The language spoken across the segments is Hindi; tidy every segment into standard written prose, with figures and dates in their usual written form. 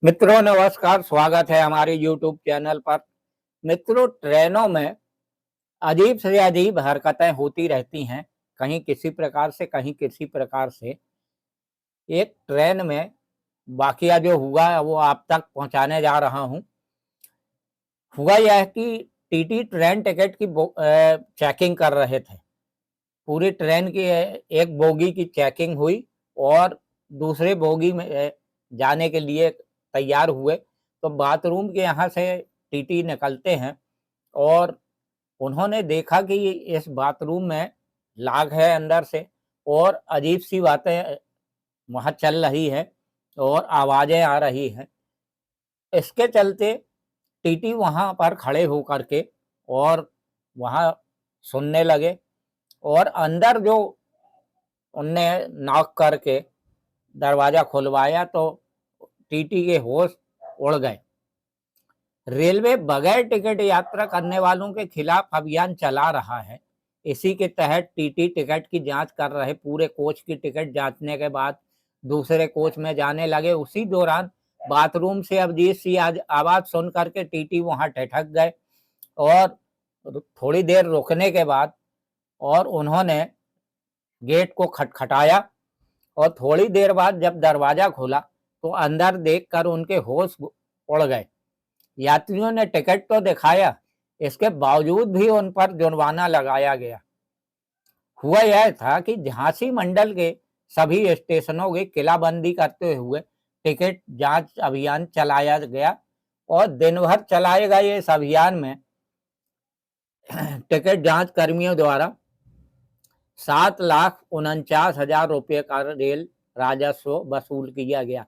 मित्रों नमस्कार, स्वागत है हमारे YouTube चैनल पर। मित्रों, ट्रेनों में अजीब से अजीब हरकतें होती रहती हैं, कहीं किसी प्रकार से कहीं किसी प्रकार से। एक ट्रेन में वाकया जो हुआ है वो आप तक पहुंचाने जा रहा हूं। हुआ यह है कि टीटी ट्रेन टिकट की चेकिंग कर रहे थे। पूरी ट्रेन की एक बोगी की चेकिंग हुई और दूसरे बोगी में जाने के लिए तैयार हुए। तो बाथरूम के यहाँ से टीटी निकलते हैं और उन्होंने देखा कि इस बाथरूम में लाग है अंदर से और अजीब सी बातें वहाँ चल रही हैं और आवाज़ें आ रही हैं। इसके चलते टीटी वहाँ पर खड़े होकर के और वहाँ सुनने लगे और अंदर जो उनने नॉक करके दरवाज़ा खुलवाया तो टीटी के होश उड़ गए। रेलवे बगैर टिकट यात्रा करने वालों के खिलाफ अभियान चला रहा है। इसी के तहत टीटी टिकट की जांच कर रहे, पूरे कोच की टिकट जांचने के बाद दूसरे कोच में जाने लगे। उसी दौरान बाथरूम से अजीब सी आवाज़ सुन करके टीटी वहां ठिठक गए और थोड़ी देर रुकने के बाद और उन्होंने गेट को खटखटाया और थोड़ी देर बाद जब दरवाजा खुला तो अंदर देखकर उनके होश उड़ गए। यात्रियों ने टिकट तो दिखाया, इसके बावजूद भी उन पर जुर्माना लगाया गया। हुआ यह था कि झांसी मंडल के सभी स्टेशनों की किलाबंदी करते हुए टिकट जांच अभियान चलाया गया और दिन भर चलाए गए इस अभियान में टिकट जांच कर्मियों द्वारा 7,49,000 रुपये का रेल राजस्व वसूल किया गया।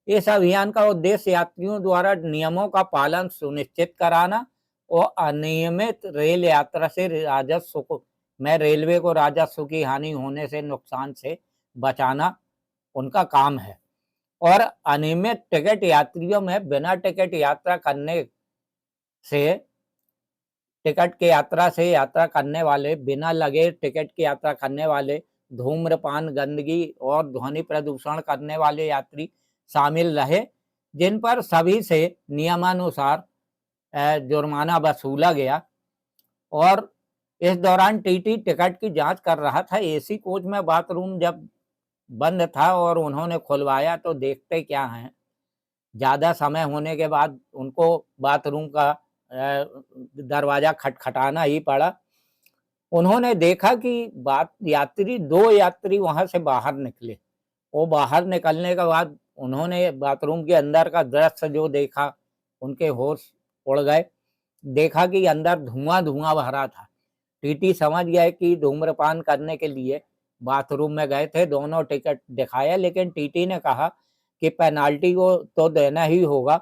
इस अभियान का उद्देश्य यात्रियों द्वारा नियमों का पालन सुनिश्चित कराना और अनियमित रेल यात्रा से राजस्व को रेलवे को राजस्व की हानि होने से नुकसान से बचाना उनका काम है। और अनियमित टिकट यात्रियों में बिना टिकट यात्रा करने से यात्रा करने वाले, बिना लगे टिकट की यात्रा करने वाले, धूम्रपान, गंदगी और ध्वनि प्रदूषण करने वाले यात्री शामिल रहे, जिन पर सभी से नियमानुसार जुर्माना वसूला गया। और इस दौरान टीटी टिकट की जांच कर रहा था। एसी कोच में बाथरूम जब बंद था और उन्होंने खुलवाया तो देखते क्या हैं, ज़्यादा समय होने के बाद उनको बाथरूम का दरवाज़ा खटखटाना ही पड़ा। उन्होंने देखा कि दो यात्री वहाँ से बाहर निकले। वो बाहर निकलने के बाद उन्होंने बाथरूम के अंदर का दृश्य जो देखा, उनके होश उड़ गए। देखा कि अंदर धुआं-धुआं भरा था। टीटी समझ गए कि धूम्रपान करने के लिए बाथरूम में गए थे। दोनों टिकट दिखाया, लेकिन टीटी ने कहा कि पेनाल्टी को तो देना ही होगा।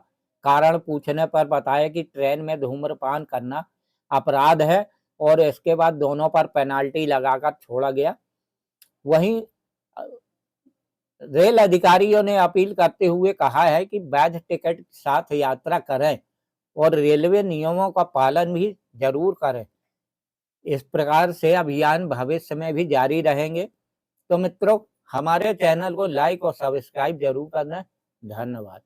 कारण पूछने पर बताया कि ट्रेन में धूम्रपान करना अपराध है और इसके बाद दोनों पर पेनाल्टी लगाकर छोड़ा गया। वहीं रेल अधिकारियों ने अपील करते हुए कहा है कि वैध टिकट के साथ यात्रा करें और रेलवे नियमों का पालन भी जरूर करें। इस प्रकार से अभियान भविष्य में भी जारी रहेंगे। तो मित्रों, हमारे चैनल को लाइक और सब्सक्राइब जरूर करना। धन्यवाद।